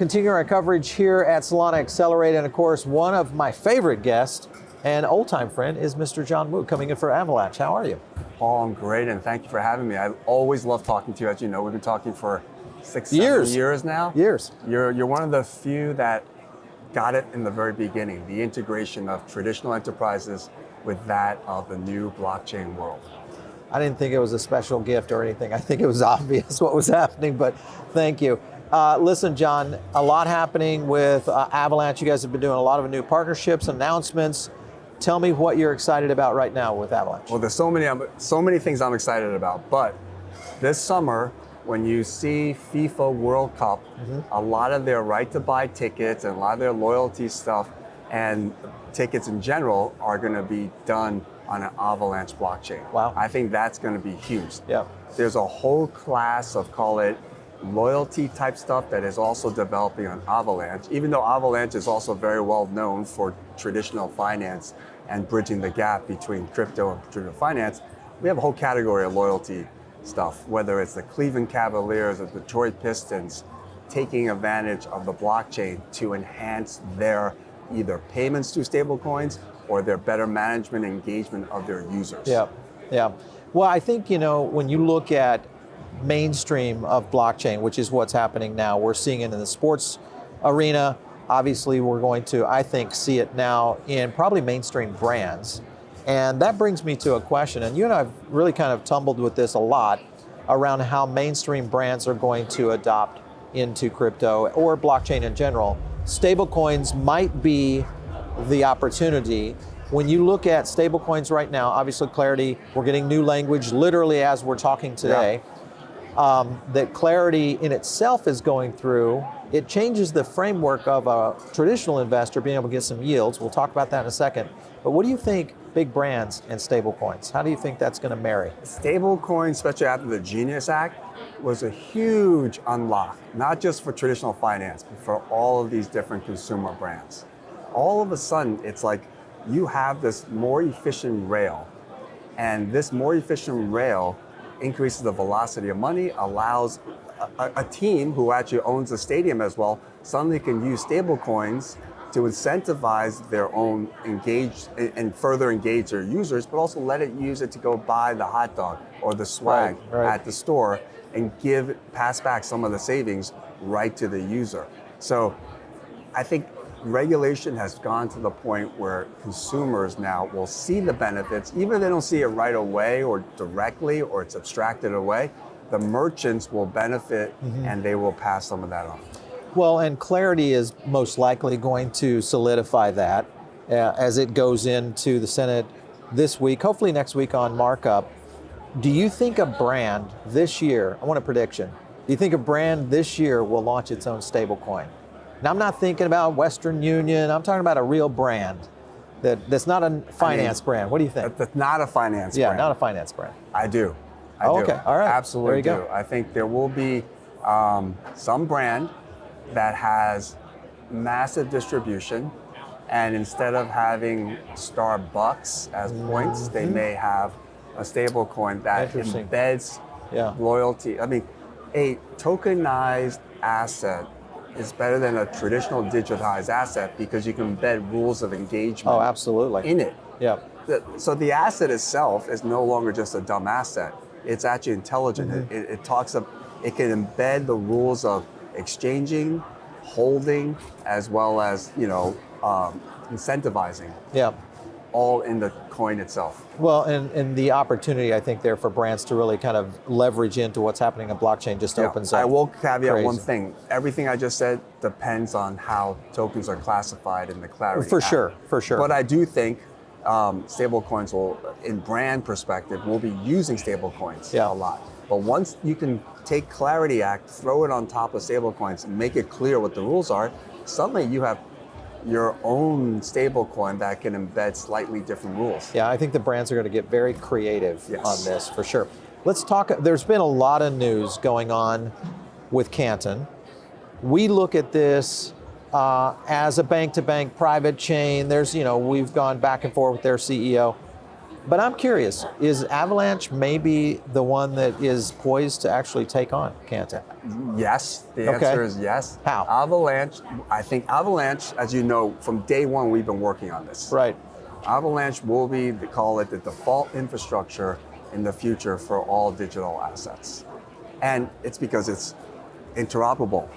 Continuing our coverage here at Solana Accelerate, and of course, one of my favorite guests and old-time friend is Mr. John Wu, coming in for Avalanche. How are you? Paul, I'm great, and thank you for having me. I always love talking to you. As you know, we've been talking for 7 years now. Years. You're one of the few that got it in the very beginning, the integration of traditional enterprises with that of the new blockchain world. I didn't think it was a special gift or anything. I think it was obvious what was happening, but thank you. Listen, John, a lot happening with Avalanche. You guys have been doing a lot of new partnerships, announcements. Tell me what you're excited about right now with Avalanche. Well, there's so many things I'm excited about, but this summer, when you see FIFA World Cup, a lot of their right to buy tickets and a lot of their loyalty stuff and tickets in general are going to be done on an Avalanche blockchain. Wow. I think that's going to be huge. Yeah. There's a whole class of, call it, loyalty type stuff that is also developing on Avalanche, even though Avalanche is also very well known for traditional finance and bridging the gap between crypto and traditional finance. We have a whole category of loyalty stuff, whether it's the Cleveland Cavaliers or the Detroit Pistons, taking advantage of the blockchain to enhance their either payments to stablecoins or their better management and engagement of their users. Yeah, yeah. Well, I think, when you look at mainstream of blockchain, which is what's happening now, we're seeing it in the sports arena. Obviously, we're going to, I think, see it now in probably mainstream brands. And that brings me to a question, and you and I have really kind of tumbled with this a lot around how mainstream brands are going to adopt into crypto or blockchain in general. Stablecoins might be the opportunity. When you look at stablecoins right now, obviously Clarity, we're getting new language literally as we're talking today. That Clarity in itself is going through, it changes the framework of a traditional investor being able to get some yields. We'll talk about that in a second. But what do you think big brands and stablecoins? How do you think that's going to marry? Stablecoins, especially after the Genius Act, was a huge unlock, not just for traditional finance, but for all of these different consumer brands. All of a sudden, it's like you have this more efficient rail, and this more efficient rail increases the velocity of money, allows a team who actually owns a stadium as well, suddenly can use stablecoins to incentivize their own engaged and further engage their users, but also let it use it to go buy the hot dog or the swag at the store and pass back some of the savings right to the user. So I think regulation has gone to the point where consumers now will see the benefits, even if they don't see it right away or directly, or it's abstracted away, the merchants will benefit and they will pass some of that on. Well, and Clarity is most likely going to solidify that as it goes into the Senate this week, hopefully next week on markup. Do you think a brand this year, I want a prediction, do you think a brand this year will launch its own stablecoin? Now, I'm not thinking about Western Union, I'm talking about a real brand that's not a finance brand. What do you think? That's not a finance brand. Yeah, not a finance brand. I do. Okay, all right. Absolutely there you go. I think there will be some brand that has massive distribution, and instead of having Starbucks as points, they may have a stable coin that embeds loyalty. I mean, a tokenized asset is better than a traditional digitized asset because you can embed rules of engagement in it. Yeah. So the asset itself is no longer just a dumb asset. It's actually intelligent. It can embed the rules of exchanging, holding, as well as incentivizing. Yeah. All in the coin itself. Well, and the opportunity, I think, there for brands to really kind of leverage into what's happening in blockchain just opens up. I will caveat one thing. Everything I just said depends on how tokens are classified in the Clarity Act. For sure. But I do think stablecoins will, in brand perspective, will be using stablecoins a lot. But once you can take Clarity Act, throw it on top of stablecoins, and make it clear what the rules are, suddenly you have your own stablecoin that can embed slightly different rules. Yeah, I think the brands are going to get very creative on this for sure. Let's talk, there's been a lot of news going on with Canton. We look at this as a bank-to-bank private chain. There's, we've gone back and forth with their CEO. But I'm curious, is Avalanche maybe the one that is poised to actually take on Canton? Yes, the answer is yes. How? Avalanche, I think Avalanche, as you know, from day one, we've been working on this. Right. Avalanche will be, they call it the default infrastructure in the future for all digital assets. And it's because it's interoperable.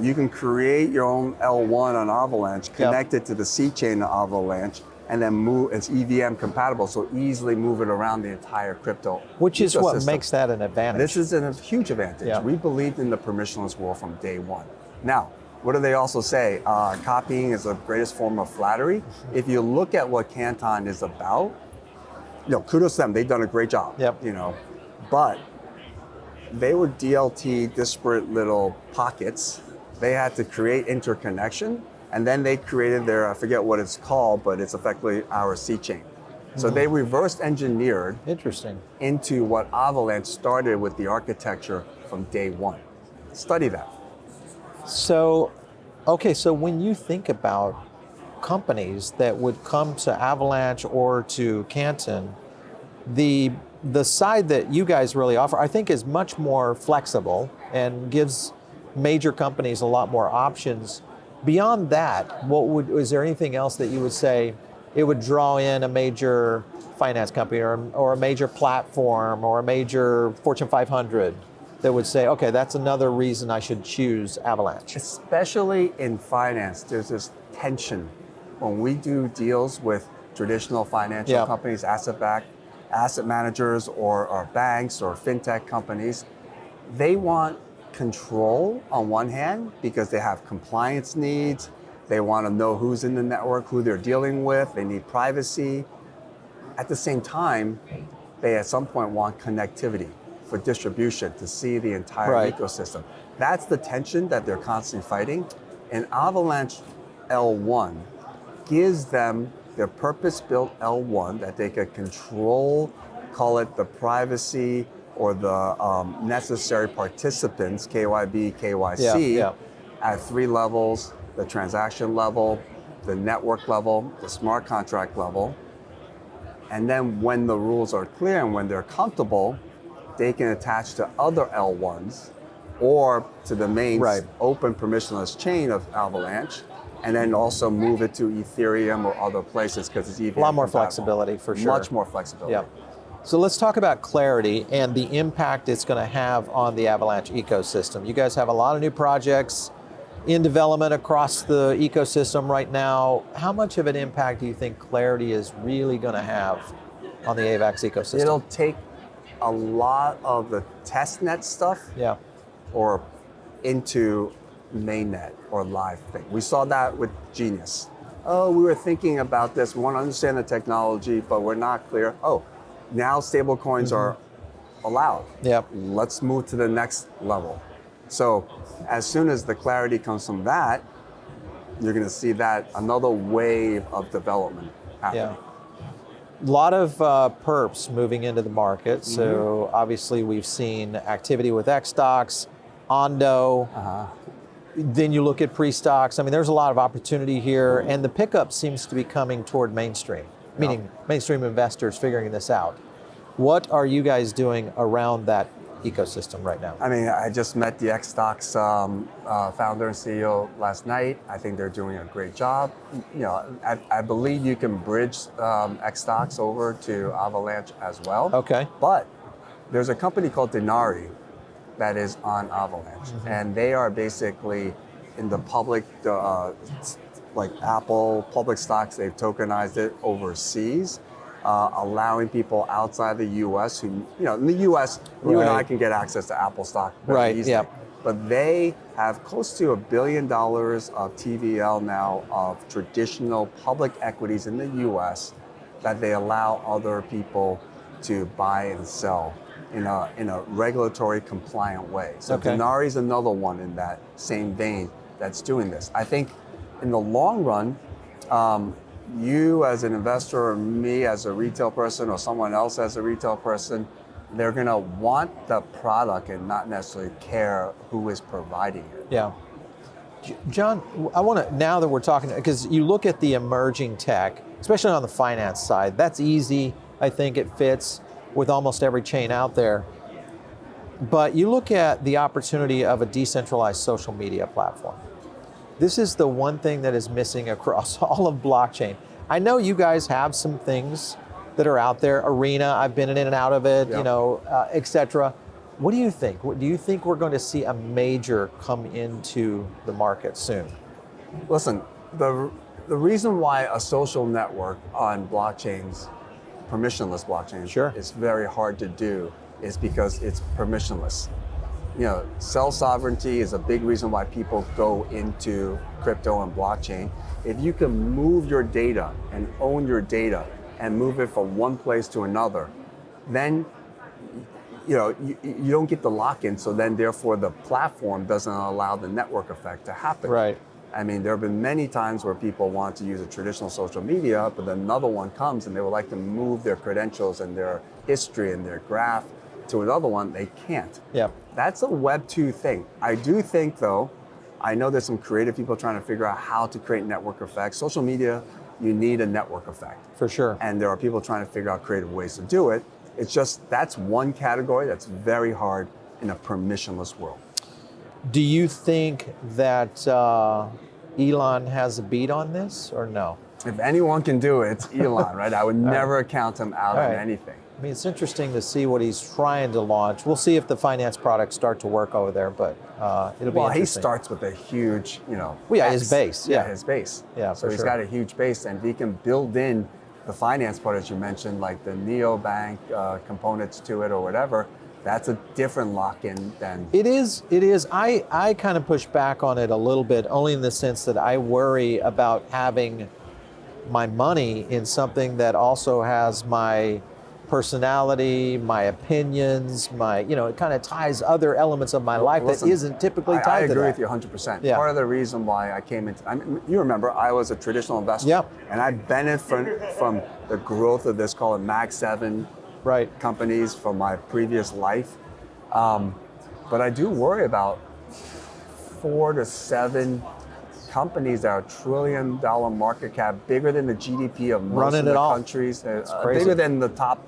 You can create your own L1 on Avalanche, connect it to the C chain of Avalanche, and then move, it's EVM compatible, so easily move it around the entire crypto Which is ecosystem. what makes that an advantage. This is a huge advantage. Yeah. We believed in the permissionless world from day one. Now, what do they also say? Copying is the greatest form of flattery. If you look at what Canton is about, kudos to them, they've done a great job. Yep. But they were DLT, disparate little pockets. They had to create interconnection, and then they created their, I forget what it's called, but it's effectively our C chain. So they reverse engineered into what Avalanche started with the architecture from day one. Study that. So, okay, so when you think about companies that would come to Avalanche or to Canton, the side that you guys really offer, I think, is much more flexible and gives major companies a lot more options. Beyond that, is there anything else that you would say it would draw in a major finance company or a major platform or a major Fortune 500 that would say, okay, that's another reason I should choose Avalanche? Especially in finance, there's this tension. When we do deals with traditional financial companies, asset-backed, asset managers or banks or fintech companies, they want control on one hand because they have compliance needs. They want to know who's in the network, who they're dealing with. They need privacy. At the same time, they at some point want connectivity for distribution to see the entire ecosystem. That's the tension that they're constantly fighting. And Avalanche L1 gives them their purpose-built L1 that they could control, call it the privacy or the necessary participants, KYB, KYC, at 3 levels, the transaction level, the network level, the smart contract level. And then when the rules are clear and when they're comfortable, they can attach to other L1s or to the main open permissionless chain of Avalanche, and then also move it to Ethereum or other places because it's even a lot more flexibility for sure. Much more flexibility. Yeah. So let's talk about Clarity and the impact it's going to have on the Avalanche ecosystem. You guys have a lot of new projects in development across the ecosystem right now. How much of an impact do you think Clarity is really going to have on the AVAX ecosystem? It'll take a lot of the testnet stuff or into mainnet or live thing. We saw that with Genius. Oh, we were thinking about this. We want to understand the technology, but we're not clear. Oh, now stablecoins are allowed. Let's move to the next level. So as soon as the clarity comes from that, you're going to see that another wave of development happening. A lot of perps moving into the market. So obviously we've seen activity with xStocks, Ondo. Then you look at pre-stocks. I mean, there's a lot of opportunity here, and the pickup seems to be coming toward mainstream, meaning mainstream investors figuring this out. What are you guys doing around that ecosystem right now? I mean, I just met the xStocks founder and CEO last night. I think they're doing a great job. I believe you can bridge xStocks over to Avalanche as well. Okay. But there's a company called Denari that is on Avalanche, and they are basically in the public, like Apple public stocks. They've tokenized it overseas, allowing people outside the U.S. who, in the U.S., you and I can get access to Apple stock very easily. But they have close to $1 billion of TVL now of traditional public equities in the U.S. that they allow other people to buy and sell in a regulatory compliant way. So Denari is another one in that same vein that's doing this. I think in the long run, you as an investor or me as a retail person or someone else as a retail person, they're gonna want the product and not necessarily care who is providing it. Yeah. John, I want to, now that we're talking, because you look at the emerging tech, especially on the finance side, that's easy. I think it fits with almost every chain out there. But you look at the opportunity of a decentralized social media platform. This is the one thing that is missing across all of blockchain. I know you guys have some things that are out there. Arena, I've been in and out of it, et cetera. What do you think? Do you think we're going to see a major come into the market soon? Listen, the reason why a social network on blockchains, permissionless blockchains, is very hard to do is because it's permissionless. Self-sovereignty is a big reason why people go into crypto and blockchain. If you can move your data and own your data and move it from one place to another, then you don't get the lock-in, so then therefore the platform doesn't allow the network effect to happen. Right. I mean, there have been many times where people want to use a traditional social media, but then another one comes and they would like to move their credentials and their history and their graph to another one. They can't. Yeah. That's a Web 2 thing. I do think, though, I know there's some creative people trying to figure out how to create network effects. Social media, you need a network effect. For sure. And there are people trying to figure out creative ways to do it. It's just, that's one category that's very hard in a permissionless world. Do you think that Elon has a beat on this or no? If anyone can do it, it's Elon, right? I would never count him out on anything. I mean, it's interesting to see what he's trying to launch. We'll see if the finance products start to work over there, but it'll be interesting. Well, he starts with a huge, his base. Yeah, his base. Yeah, so he's got a huge base, and if he can build in the finance part, as you mentioned, like the neobank components to it or whatever, that's a different lock-in than... It is. I kind of push back on it a little bit, only in the sense that I worry about having my money in something that also has my personality, my opinions, it kind of ties other elements of my life that isn't typically tied to that. I agree with you 100%. Yeah. Part of the reason why I came into, you remember, I was a traditional investor, and I benefited from the growth of this, call it Mag 7 companies from my previous life. But I do worry about 4 to 7 companies that are $1 trillion market cap, bigger than the GDP of most of the countries, bigger than the top,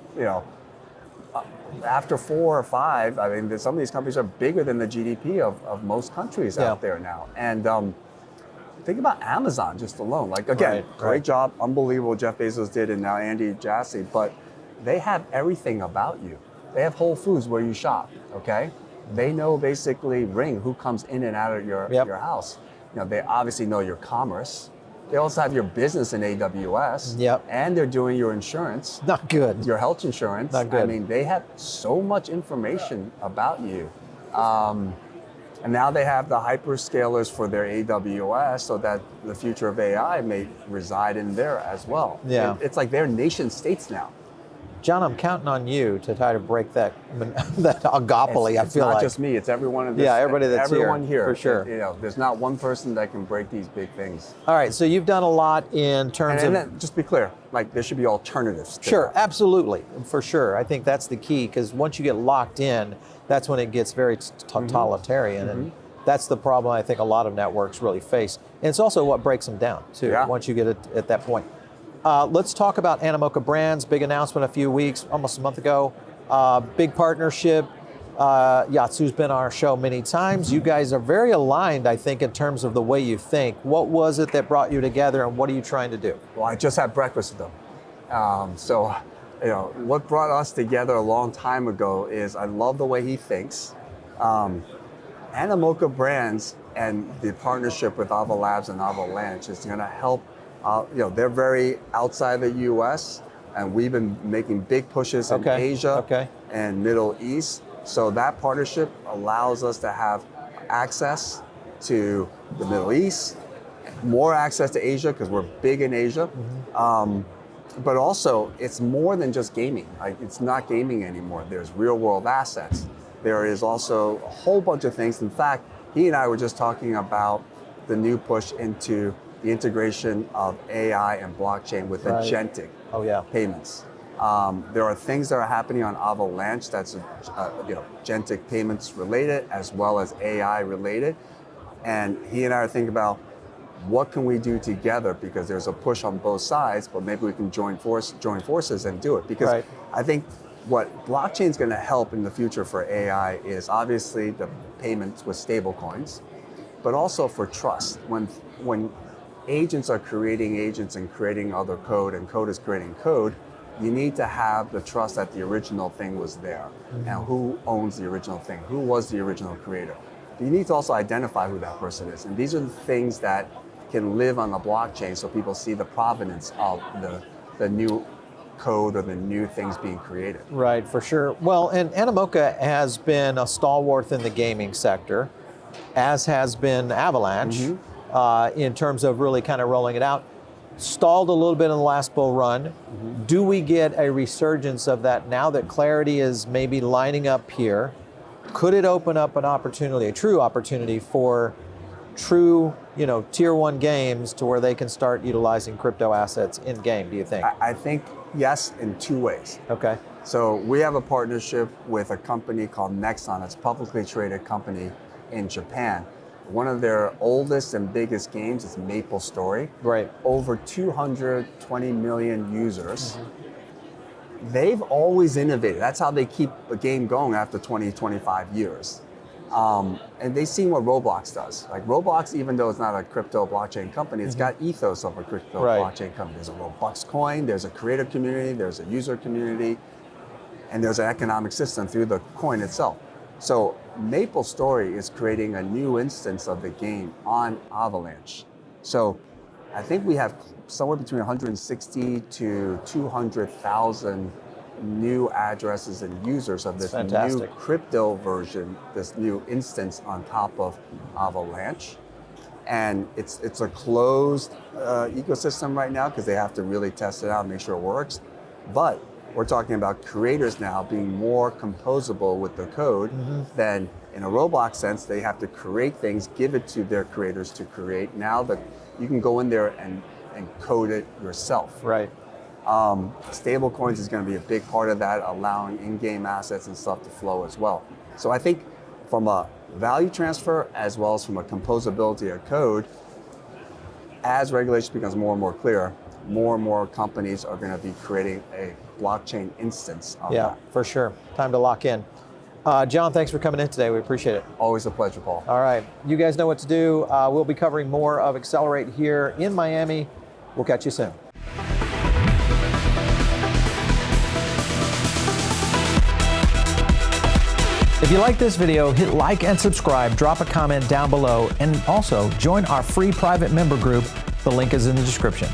after 4 or 5, I mean, some of these companies are bigger than the GDP of most countries out there now. And think about Amazon just alone. Like, again, great job, unbelievable Jeff Bezos did, and now Andy Jassy, but they have everything about you. They have Whole Foods where you shop, okay? They know basically Ring, who comes in and out of your house. They obviously know your commerce. They also have your business in AWS. And they're doing your insurance. Not good. Your health insurance. Not good. I mean, they have so much information about you. And now they have the hyperscalers for their AWS, so that the future of AI may reside in there as well. Yeah. It's like they're nation states now. John, I'm counting on you to try to break that oligopoly. It's I feel not like just me; it's everyone in this. Everybody that's everyone here for sure. There's not one person that can break these big things. All right, so you've done a lot in terms of. And just be clear, like there should be alternatives. Sure, absolutely, for sure. I think that's the key, because once you get locked in, that's when it gets very totalitarian, and that's the problem I think a lot of networks really face. And it's also what breaks them down too. Once you get it at that point. Let's talk about Animoca Brands. Big announcement a few weeks, almost a month ago. Big partnership. Yatsu's been on our show many times. You guys are very aligned, I think, in terms of the way you think. What was it that brought you together, and what are you trying to do? Well, I just had breakfast with them. What brought us together a long time ago is I love the way he thinks. Animoca Brands and the partnership with Labs and Avalanche is going to help. They're very outside the U.S., and we've been making big pushes in Asia and Middle East. So that partnership allows us to have access to the Middle East, more access to Asia because we're big in Asia. But also, it's more than just gaming. It's not gaming anymore. There's real world assets. There is also a whole bunch of things. In fact, he and I were just talking about the new push into the integration of AI and blockchain with agentic payments. There are things that are happening on Avalanche that's agentic payments related as well as AI related. And he and I are thinking about what can we do together? Because there's a push on both sides, but maybe we can join forces and do it. Because I think what blockchain is going to help in the future for AI is obviously the payments with stablecoins, but also for trust. When agents are creating agents and creating other code, and code is creating code, you need to have the trust that the original thing was there. Now, who owns the original thing? Who was the original creator? You need to also identify who that person is. And these are the things that can live on the blockchain so people see the provenance of the new code or the new things being created. Right, for sure. Well, and Animoca has been a stalwart in the gaming sector, as has been Avalanche, in terms of really kind of rolling it out. Stalled a little bit in the last bull run. Do we get a resurgence of that now that clarity is maybe lining up here? Could it open up an opportunity, a true opportunity for true, tier one games to where they can start utilizing crypto assets in game, do you think? I think yes, in two ways. Okay. So we have a partnership with a company called Nexon. It's a publicly traded company in Japan. One of their oldest and biggest games is MapleStory. Right. Over 220 million users. They've always innovated. That's how they keep a game going after 20, 25 years. And they've seen what Roblox does. Like Roblox, even though it's not a crypto blockchain company, it's got ethos of a crypto blockchain company. There's a Robux coin, there's a creator community, there's a user community, and there's an economic system through the coin itself. So MapleStory is creating a new instance of the game on Avalanche. So I think we have somewhere between 160 to 200,000 new addresses and users of this new crypto version, this new instance on top of Avalanche. And it's a closed ecosystem right now because they have to really test it out and make sure it works. But we're talking about creators now being more composable with the code than in a Roblox sense. They have to create things, give it to their creators to create. Now that you can go in there and code it yourself. Right. Stablecoins is going to be a big part of that, allowing in-game assets and stuff to flow as well. So I think from a value transfer as well as from a composability of code, as regulation becomes more and more clear, more and more companies are going to be creating a blockchain instance of that. For sure. Time to lock in. John, thanks for coming in today. We appreciate it. Always a pleasure, Paul. All right. You guys know what to do. We'll be covering more of Accelerate here in Miami. We'll catch you soon. If you like this video, hit like and subscribe, drop a comment down below, and also join our free private member group. The link is in the description.